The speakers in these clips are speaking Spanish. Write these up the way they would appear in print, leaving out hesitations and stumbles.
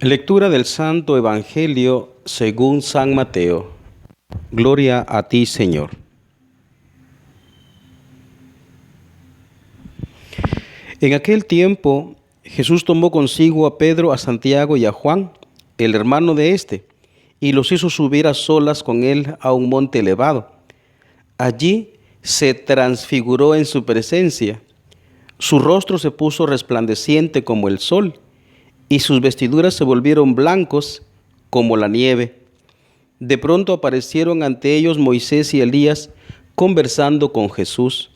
Lectura del Santo Evangelio según San Mateo. Gloria a ti, Señor. En aquel tiempo, Jesús tomó consigo a Pedro, a Santiago y a Juan, el hermano de éste, y los hizo subir a solas con él a un monte elevado. Allí se transfiguró en su presencia. Su rostro se puso resplandeciente como el sol, y sus vestiduras se volvieron blancos como la nieve. De pronto aparecieron ante ellos Moisés y Elías conversando con Jesús.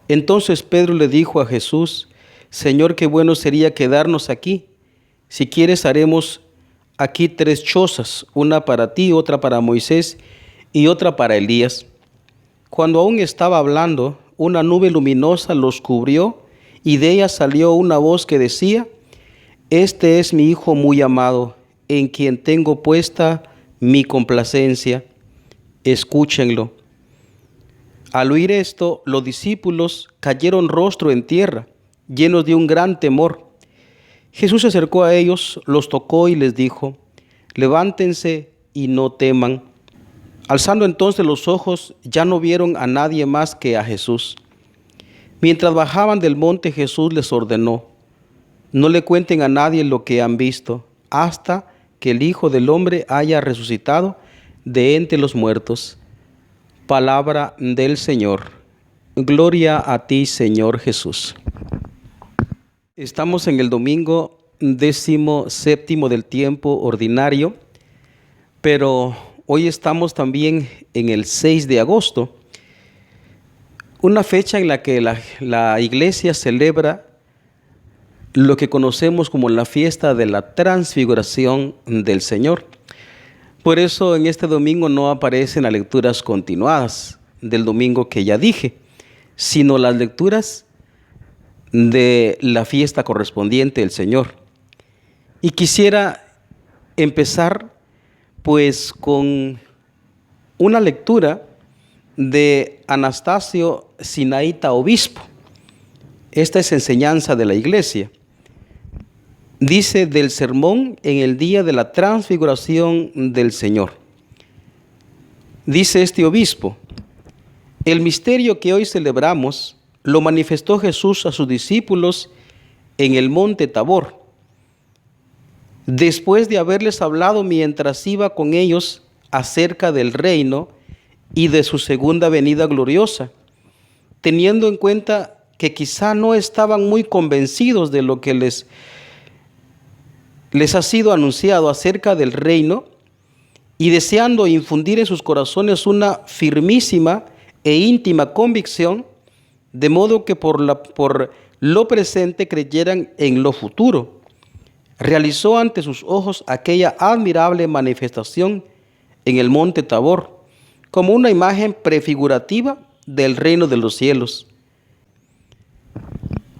Entonces Pedro le dijo a Jesús: Señor, qué bueno sería quedarnos aquí. Si quieres, haremos aquí 3 chozas, una para ti, otra para Moisés y otra para Elías. Cuando aún estaba hablando, una nube luminosa los cubrió y de ella salió una voz que decía: Este es mi Hijo muy amado, en quien tengo puesta mi complacencia. Escúchenlo. Al oír esto, los discípulos cayeron rostro en tierra, llenos de un gran temor. Jesús se acercó a ellos, los tocó y les dijo: Levántense y no teman. Alzando entonces los ojos, ya no vieron a nadie más que a Jesús. Mientras bajaban del monte, Jesús les ordenó: No le cuenten a nadie lo que han visto, hasta que el Hijo del Hombre haya resucitado de entre los muertos. Palabra del Señor. Gloria a ti, Señor Jesús. Estamos en el domingo 17º del tiempo ordinario, pero hoy estamos también en el 6 de agosto, una fecha en la que la Iglesia celebra lo que conocemos como la fiesta de la transfiguración del Señor. Por eso en este domingo no aparecen las lecturas continuadas del domingo que ya dije, sino las lecturas de la fiesta correspondiente del Señor. Y quisiera empezar pues con una lectura de Anastasio Sinaíta, obispo. Esta es enseñanza de la Iglesia. Dice del sermón en el día de la transfiguración del Señor. Dice este obispo: el misterio que hoy celebramos lo manifestó Jesús a sus discípulos en el monte Tabor, después de haberles hablado mientras iba con ellos acerca del reino y de su segunda venida gloriosa, teniendo en cuenta que quizá no estaban muy convencidos de lo que les ha sido anunciado acerca del reino, y deseando infundir en sus corazones una firmísima e íntima convicción, de modo que por lo presente creyeran en lo futuro, realizó ante sus ojos aquella admirable manifestación en el monte Tabor, como una imagen prefigurativa del reino de los cielos.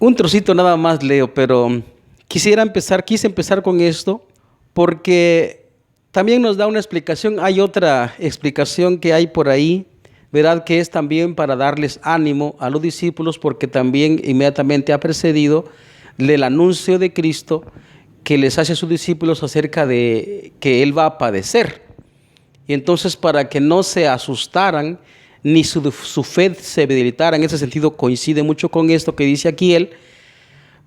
Un trocito nada más leo, pero quise empezar con esto porque también nos da una explicación. Hay otra explicación que hay por ahí, ¿verdad? Que es también para darles ánimo a los discípulos, porque también inmediatamente ha precedido el anuncio de Cristo que les hace a sus discípulos acerca de que Él va a padecer. Y entonces, para que no se asustaran ni su fe se debilitara, en ese sentido coincide mucho con esto que dice aquí él,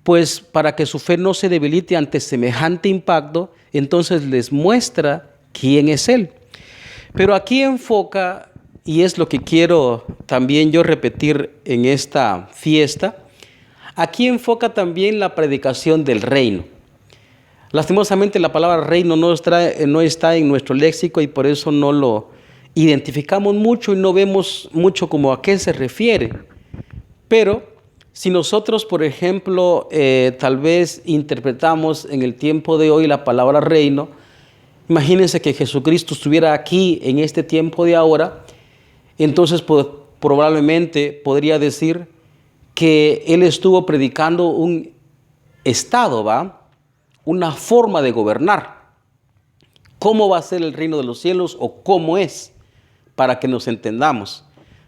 pues para que su fe no se debilite ante semejante impacto, entonces les muestra quién es Él. Pero aquí enfoca, y es lo que quiero también yo repetir en esta fiesta, aquí enfoca también la predicación del reino. Lastimosamente la palabra reino no está en nuestro léxico, y por eso no lo identificamos mucho y no vemos mucho como a qué se refiere. Pero si nosotros, por ejemplo, tal vez interpretamos en el tiempo de hoy la palabra reino, imagínense que Jesucristo estuviera aquí en este tiempo de ahora, entonces probablemente podría decir que Él estuvo predicando un estado, una forma de gobernar. ¿Cómo va a ser el reino de los cielos o cómo es? Para que nos entendamos.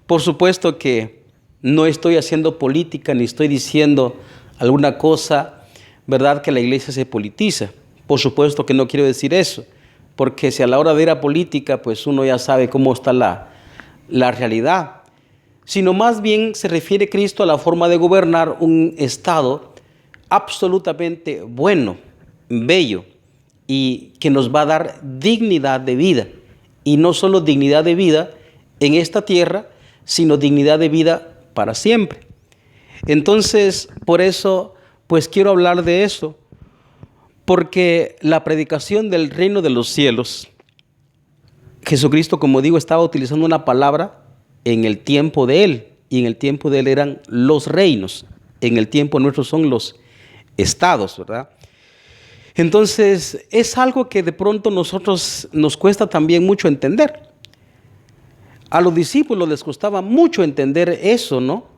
Por supuesto que no estoy haciendo política ni estoy diciendo alguna cosa, ¿verdad?, que la iglesia se politiza. Por supuesto que no quiero decir eso, porque si a la hora de ir a política, pues uno ya sabe cómo está la realidad, sino más bien se refiere Cristo a la forma de gobernar un Estado absolutamente bueno, bello, y que nos va a dar dignidad de vida. Y no solo dignidad de vida en esta tierra, sino dignidad de vida para siempre. Entonces, por eso, pues quiero hablar de eso, porque la predicación del reino de los cielos, Jesucristo, como digo, estaba utilizando una palabra en el tiempo de Él, y en el tiempo de Él eran los reinos, en el tiempo nuestro son los estados, ¿verdad? Entonces, es algo que de pronto nosotros nos cuesta también mucho entender. A los discípulos les costaba mucho entender eso, ¿no?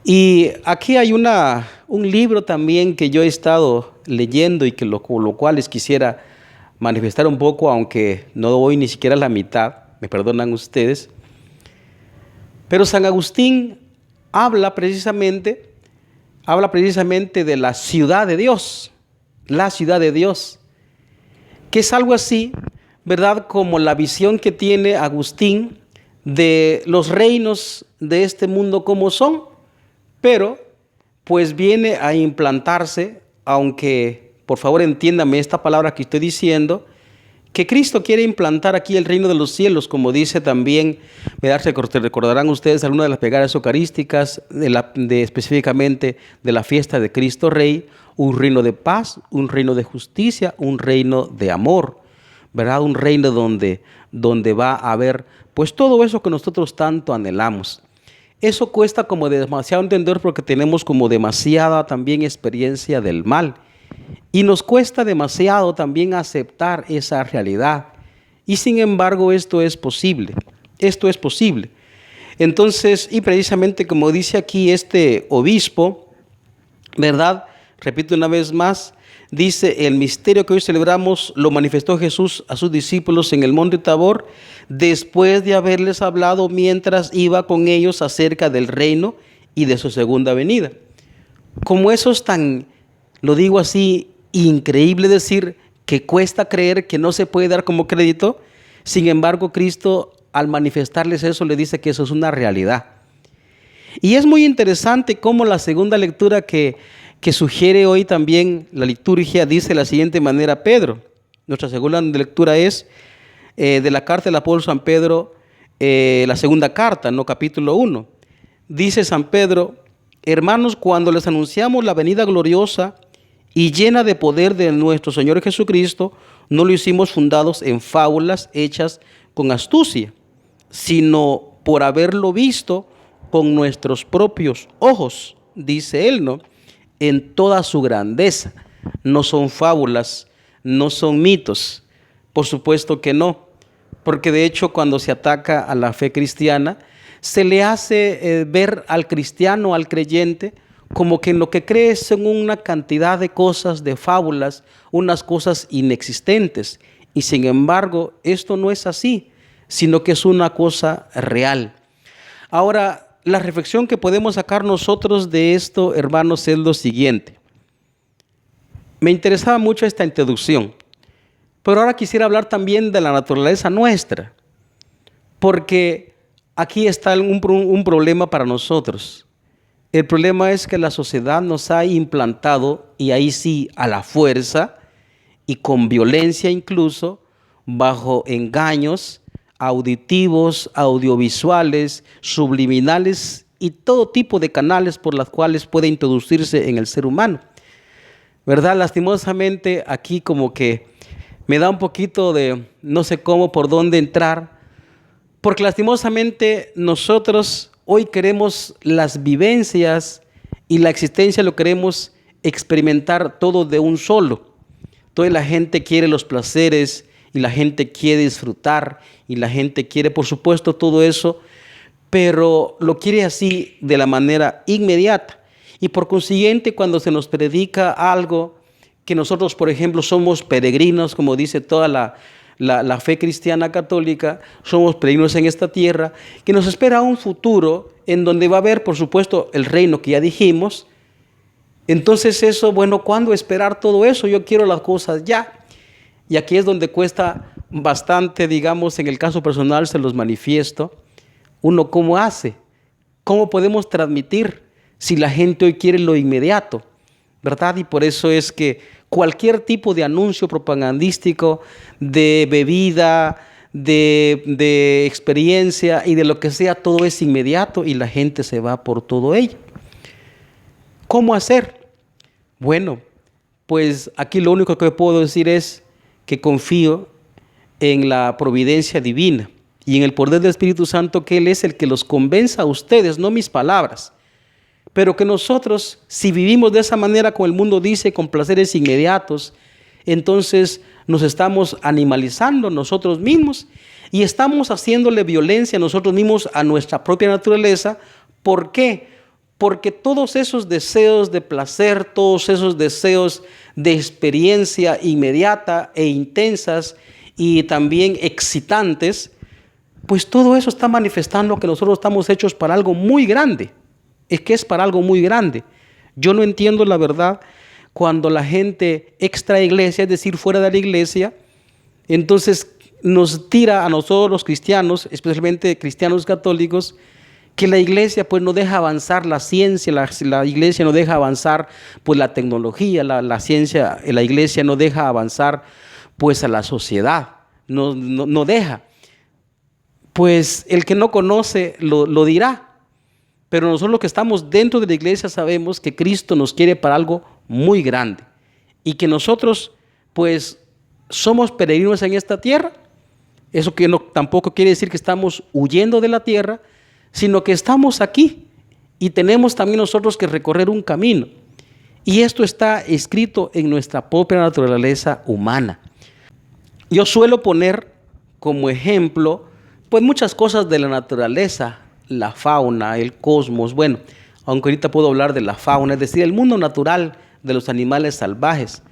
Y aquí hay un libro también que yo he estado leyendo y que lo cual les quisiera manifestar un poco, aunque no doy ni siquiera la mitad, me perdonan ustedes. Pero San Agustín habla precisamente de la ciudad de Dios, que es algo así, ¿verdad? Como la visión que tiene Agustín de los reinos de este mundo como son, pero pues viene a implantarse, aunque por favor entiéndame esta palabra que estoy diciendo, que Cristo quiere implantar aquí el reino de los cielos, como dice también, recordarán ustedes algunas de las plegarias eucarísticas, específicamente de la fiesta de Cristo Rey, un reino de paz, un reino de justicia, un reino de amor, ¿verdad? Un reino donde va a haber pues todo eso que nosotros tanto anhelamos. Eso cuesta como demasiado entender porque tenemos como demasiada también experiencia del mal. Y nos cuesta demasiado también aceptar esa realidad. Y sin embargo, esto es posible. Entonces, y precisamente como dice aquí este obispo, ¿verdad? Repito una vez más, dice, el misterio que hoy celebramos lo manifestó Jesús a sus discípulos en el monte Tabor, después de haberles hablado mientras iba con ellos acerca del reino y de su segunda venida. Como eso es tan, lo digo así, increíble decir, que cuesta creer, que no se puede dar como crédito. Sin embargo, Cristo al manifestarles eso le dice que eso es una realidad. Y es muy interesante cómo la segunda lectura que sugiere hoy también la liturgia dice de la siguiente manera Pedro. Nuestra segunda lectura es de la carta del apóstol San Pedro, la segunda carta, no capítulo 1. Dice San Pedro: hermanos, cuando les anunciamos la venida gloriosa y llena de poder de nuestro Señor Jesucristo, no lo hicimos fundados en fábulas hechas con astucia, sino por haberlo visto con nuestros propios ojos, dice él, ¿no? En toda su grandeza. No son fábulas, no son mitos. Por supuesto que no, porque de hecho cuando se ataca a la fe cristiana, se le hace ver al cristiano, al creyente, como que en lo que cree son una cantidad de cosas, de fábulas, unas cosas inexistentes. Y sin embargo, esto no es así, sino que es una cosa real. Ahora, la reflexión que podemos sacar nosotros de esto, hermanos, es lo siguiente. Me interesaba mucho esta introducción, pero ahora quisiera hablar también de la naturaleza nuestra, porque aquí está un problema para nosotros. El problema es que la sociedad nos ha implantado, y ahí sí a la fuerza y con violencia incluso, bajo engaños auditivos, audiovisuales, subliminales y todo tipo de canales por los cuales puede introducirse en el ser humano. ¿Verdad? Lastimosamente aquí como que me da un poquito de no sé cómo, por dónde entrar, porque lastimosamente nosotros hoy queremos las vivencias y la existencia lo queremos experimentar todo de un solo. Toda la gente quiere los placeres y la gente quiere disfrutar y la gente quiere, por supuesto, todo eso, pero lo quiere así de la manera inmediata. Y por consiguiente, cuando se nos predica algo que nosotros, por ejemplo, somos peregrinos, como dice toda la fe cristiana católica, somos peregrinos en esta tierra, que nos espera un futuro en donde va a haber, por supuesto, el reino que ya dijimos, Entonces eso, bueno, ¿cuándo esperar todo eso? Yo quiero las cosas ya. Y aquí es donde cuesta bastante, digamos, en el caso personal se los manifiesto. Uno, ¿cómo hace? ¿Cómo podemos transmitir si la gente hoy quiere lo inmediato? ¿Verdad? Y por eso es que cualquier tipo de anuncio propagandístico, de bebida, de experiencia y de lo que sea, todo es inmediato y la gente se va por todo ello. ¿Cómo hacer? Bueno, pues aquí lo único que puedo decir es que confío en la providencia divina y en el poder del Espíritu Santo, que Él es el que los convenza a ustedes, no mis palabras. Pero que nosotros, si vivimos de esa manera como el mundo dice, con placeres inmediatos, entonces nos estamos animalizando nosotros mismos y estamos haciéndole violencia a nosotros mismos, a nuestra propia naturaleza. ¿Por qué? Porque todos esos deseos de placer, todos esos deseos de experiencia inmediata e intensas y también excitantes, pues todo eso está manifestando que nosotros estamos hechos para algo muy grande. Es que es para algo muy grande. Yo no entiendo la verdad cuando la gente extra iglesia, es decir, fuera de la iglesia, entonces nos tira a nosotros los cristianos, especialmente cristianos católicos, que la iglesia pues no deja avanzar la ciencia, la iglesia no deja avanzar pues la tecnología, la ciencia, la iglesia no deja avanzar pues a la sociedad, no deja. Pues el que no conoce lo dirá, pero nosotros los que estamos dentro de la iglesia sabemos que Cristo nos quiere para algo muy grande y que nosotros pues somos peregrinos en esta tierra. Eso que tampoco quiere decir que estamos huyendo de la tierra, sino que estamos aquí y tenemos también nosotros que recorrer un camino. Y esto está escrito en nuestra propia naturaleza humana. Yo suelo poner como ejemplo, pues muchas cosas de la naturaleza, la fauna, el cosmos. Bueno, aunque ahorita puedo hablar de la fauna, es decir, el mundo natural de los animales salvajes.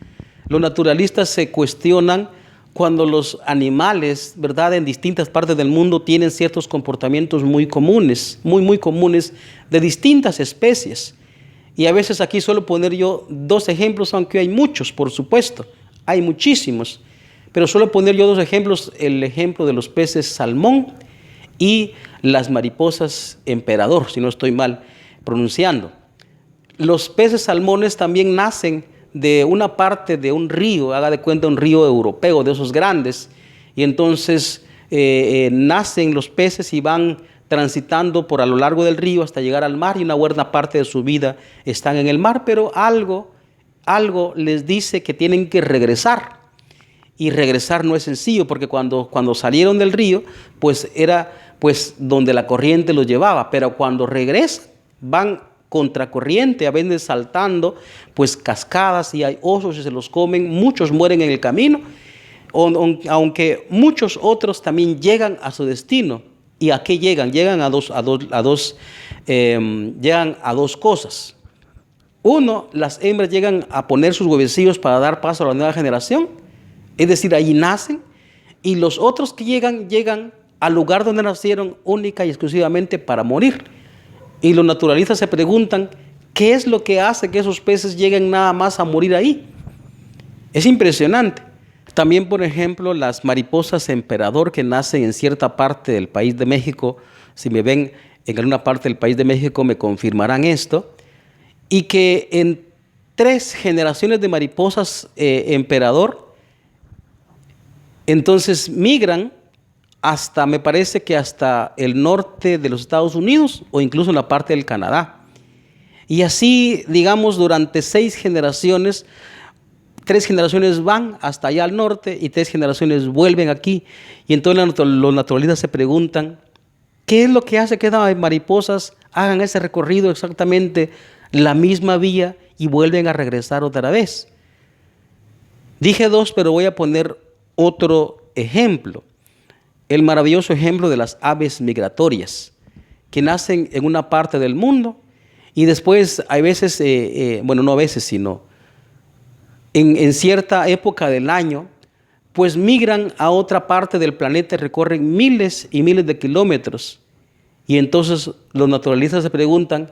Los naturalistas se cuestionan cuando los animales, ¿verdad?, en distintas partes del mundo tienen ciertos comportamientos muy comunes, muy comunes de distintas especies. Y a veces aquí suelo poner yo dos ejemplos, aunque hay muchos, por supuesto, hay muchísimos. Pero suelo poner yo dos ejemplos, el ejemplo de los peces salmón y las mariposas emperador, si no estoy mal pronunciando. Los peces salmones también nacen de una parte de un río, haga de cuenta un río europeo, de esos grandes, y entonces nacen los peces y van transitando por a lo largo del río hasta llegar al mar, y una buena parte de su vida están en el mar, pero algo les dice que tienen que regresar, y regresar no es sencillo, porque cuando salieron del río, pues era pues donde la corriente los llevaba, pero cuando regresan, van contracorriente, a veces saltando pues cascadas, y hay osos y se los comen, muchos mueren en el camino, aunque muchos otros también llegan a su destino. ¿Y a qué llegan? Llegan a dos cosas. Uno, las hembras llegan a poner sus huevecillos para dar paso a la nueva generación, es decir, allí nacen, y los otros que llegan al lugar donde nacieron única y exclusivamente para morir. Y los naturalistas se preguntan, ¿qué es lo que hace que esos peces lleguen nada más a morir ahí? Es impresionante. También, por ejemplo, las mariposas emperador que nacen en cierta parte del país de México, si me ven en alguna parte del país de México me confirmarán esto, y que en 3 generaciones de mariposas emperador, entonces migran hasta, me parece que hasta el norte de los Estados Unidos o incluso en la parte del Canadá. Y así, digamos, durante 6 generaciones, 3 generaciones van hasta allá al norte y 3 generaciones vuelven aquí. Y entonces los naturalistas se preguntan, ¿qué es lo que hace que las mariposas hagan ese recorrido exactamente la misma vía y vuelven a regresar otra vez? Dije 2, pero voy a poner otro ejemplo. El maravilloso ejemplo de las aves migratorias, que nacen en una parte del mundo y después hay veces, bueno, no a veces, sino en cierta época del año, pues migran a otra parte del planeta y recorren miles y miles de kilómetros. Y entonces los naturalistas se preguntan,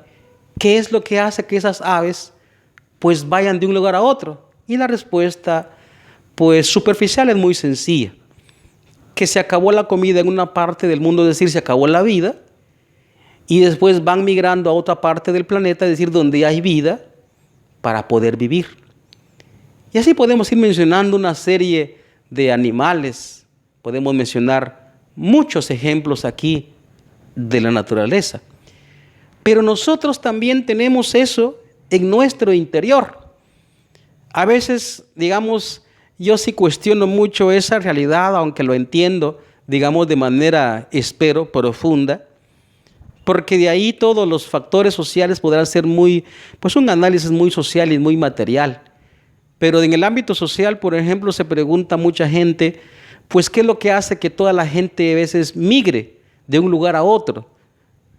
¿qué es lo que hace que esas aves pues vayan de un lugar a otro. Y la respuesta, pues superficial, es muy sencilla. Que se acabó la comida en una parte del mundo, es decir, se acabó la vida, y después van migrando a otra parte del planeta, es decir, donde hay vida para poder vivir. Y así podemos ir mencionando una serie de animales, podemos mencionar muchos ejemplos aquí de la naturaleza. Pero nosotros también tenemos eso en nuestro interior. A veces, digamos, yo sí cuestiono mucho esa realidad, aunque lo entiendo, digamos, de manera, espero, profunda, porque de ahí todos los factores sociales podrán ser pues un análisis muy social y muy material. Pero en el ámbito social, por ejemplo, se pregunta mucha gente, pues, ¿qué es lo que hace que toda la gente a veces migre de un lugar a otro?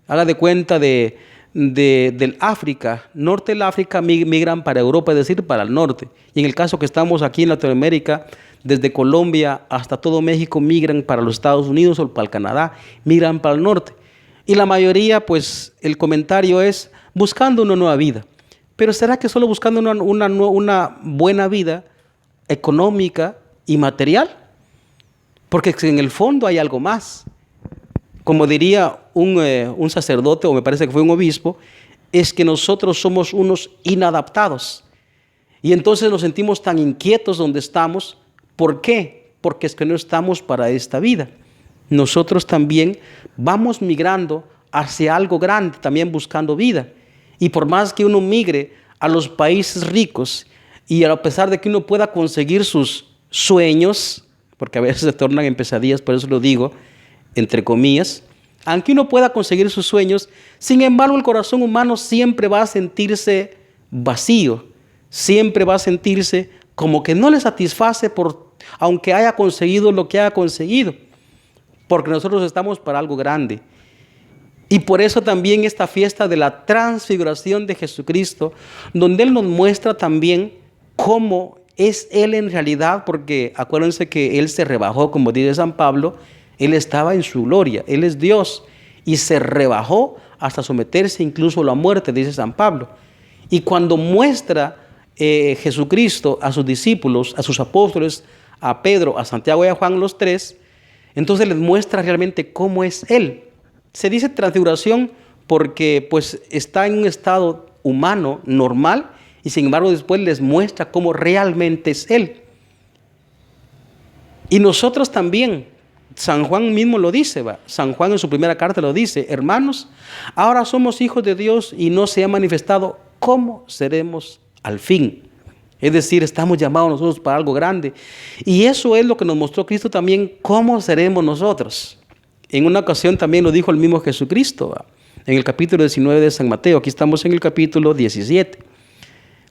Haga de cuenta del África, norte del África migran para Europa, es decir, para el norte. Y en el caso que estamos aquí en Latinoamérica, desde Colombia hasta todo México migran para los Estados Unidos o para el Canadá, migran para el norte. Y la mayoría, pues, el comentario es buscando una nueva vida. Pero ¿será que solo buscando una buena vida económica y material? Porque en el fondo hay algo más. Como diría un sacerdote, o me parece que fue un obispo, es que nosotros somos unos inadaptados. Y entonces nos sentimos tan inquietos donde estamos. ¿Por qué? Porque es que no estamos para esta vida. Nosotros también vamos migrando hacia algo grande, también buscando vida. Y por más que uno migre a los países ricos, y a pesar de que uno pueda conseguir sus sueños, porque a veces se tornan en pesadillas, por eso lo digo, entre comillas, aunque uno pueda conseguir sus sueños, sin embargo el corazón humano siempre va a sentirse vacío, siempre va a sentirse como que no le satisface aunque haya conseguido lo que haya conseguido, porque nosotros estamos para algo grande. Y por eso también esta fiesta de la transfiguración de Jesucristo, donde Él nos muestra también cómo es Él en realidad, porque acuérdense que Él se rebajó, como dice San Pablo, Él estaba en su gloria, Él es Dios, y se rebajó hasta someterse incluso a la muerte, dice San Pablo. Y cuando muestra Jesucristo a sus discípulos, a sus apóstoles, a Pedro, a Santiago y a Juan, los tres, entonces les muestra realmente cómo es Él. Se dice transfiguración porque pues está en un estado humano normal, y sin embargo después les muestra cómo realmente es Él. Y nosotros también, San Juan mismo lo dice, San Juan en su primera carta lo dice: hermanos, ahora somos hijos de Dios y no se ha manifestado cómo seremos al fin. Es decir, estamos llamados nosotros para algo grande. Y eso es lo que nos mostró Cristo también, cómo seremos nosotros. En una ocasión también lo dijo el mismo Jesucristo, en el capítulo 19 de San Mateo. Aquí estamos en el capítulo 17.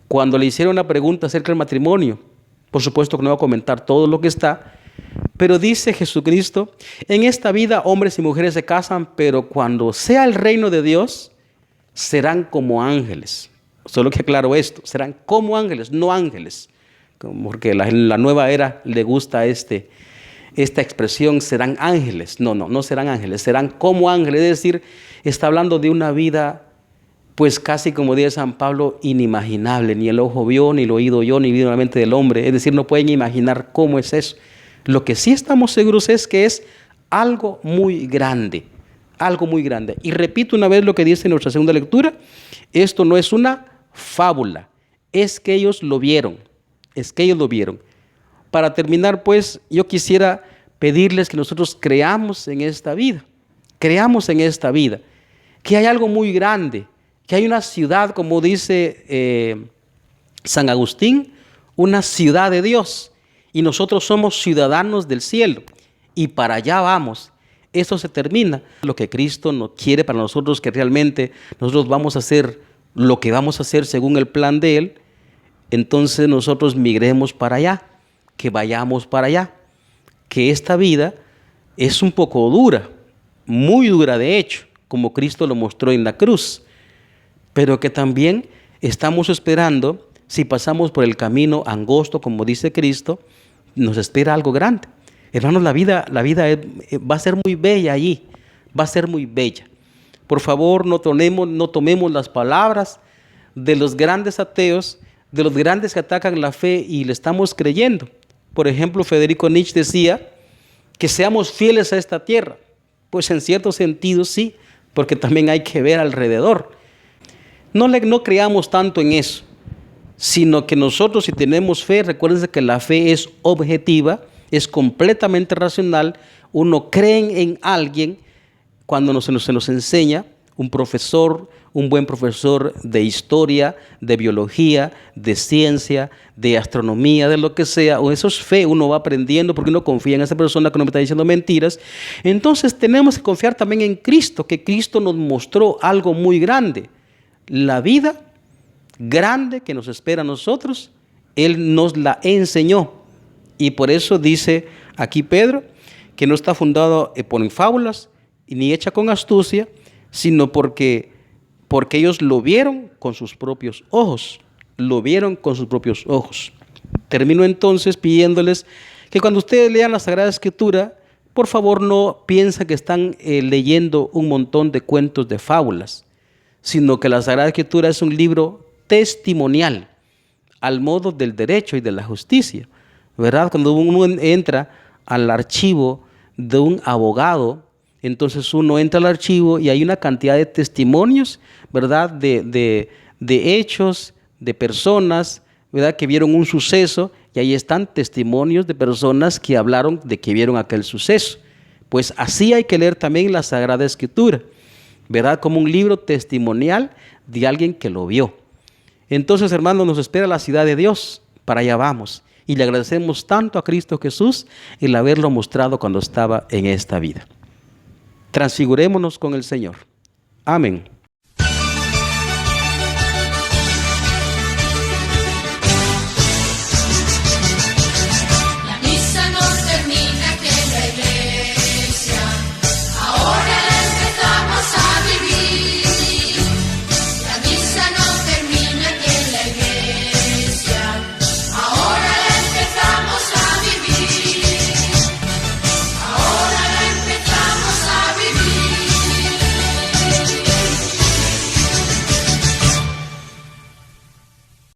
Cuando le hicieron una pregunta acerca del matrimonio, por supuesto que no voy a comentar todo lo que está, pero dice Jesucristo: en esta vida hombres y mujeres se casan, pero cuando sea el reino de Dios, serán como ángeles. Solo que aclaro esto, serán como ángeles, no ángeles, porque la nueva era le gusta esta expresión, serán ángeles. No serán ángeles, serán como ángeles. Es decir, está hablando de una vida, pues casi como dice San Pablo, inimaginable. Ni el ojo vio, ni el oído oyó, ni vino la mente del hombre. Es decir, no pueden imaginar cómo es eso. Lo que sí estamos seguros es que es algo muy grande, algo muy grande. Y repito una vez lo que dice en nuestra segunda lectura: esto no es una fábula, es que ellos lo vieron, Para terminar, pues, yo quisiera pedirles que nosotros creamos en esta vida, que hay algo muy grande, que hay una ciudad, como dice San Agustín, una ciudad de Dios, y nosotros somos ciudadanos del cielo, y para allá vamos. Eso se termina. Lo que Cristo nos quiere para nosotros, que realmente nosotros vamos a hacer lo que vamos a hacer según el plan de Él, entonces nosotros migremos para allá, que vayamos para allá, que esta vida es un poco dura, muy dura de hecho, como Cristo lo mostró en la cruz, pero que también estamos esperando, si pasamos por el camino angosto, como dice Cristo, nos espera algo grande. Hermanos, la vida va a ser muy bella allí, va a ser muy bella. Por favor, no tomemos las palabras de los grandes ateos de los grandes que atacan la fe y le estamos creyendo. Por ejemplo, Federico Nietzsche decía que seamos fieles a esta tierra. Pues en cierto sentido sí, porque también hay que ver alrededor. No creamos tanto en eso, sino que nosotros, si tenemos fe, recuérdense que la fe es objetiva, es completamente racional. Uno cree en alguien cuando se nos enseña, un profesor, un buen profesor de historia, de biología, de ciencia, de astronomía, de lo que sea, o eso es fe, uno va aprendiendo porque uno confía en esa persona que no me está diciendo mentiras. Entonces tenemos que confiar también en Cristo, que Cristo nos mostró algo muy grande, la vida grande que nos espera a nosotros, Él nos la enseñó. Y por eso dice aquí Pedro, que no está fundado por fábulas, ni hecha con astucia, sino porque ellos lo vieron con sus propios ojos. Lo vieron con sus propios ojos. Termino entonces pidiéndoles que cuando ustedes lean la Sagrada Escritura, por favor no piensen que están leyendo un montón de cuentos de fábulas, sino que la Sagrada Escritura es un libro testimonial, al modo del derecho y de la justicia, ¿verdad? Cuando uno entra al archivo de un abogado, entonces uno entra al archivo y hay una cantidad de testimonios, ¿verdad? De hechos, de personas, ¿verdad? Que vieron un suceso, y ahí están testimonios de personas que hablaron de que vieron aquel suceso. Pues así hay que leer también la Sagrada Escritura, ¿verdad? Como un libro testimonial de alguien que lo vio. Entonces, hermanos, nos espera la ciudad de Dios, para allá vamos. Y le agradecemos tanto a Cristo Jesús el haberlo mostrado cuando estaba en esta vida. Transfigurémonos con el Señor. Amén.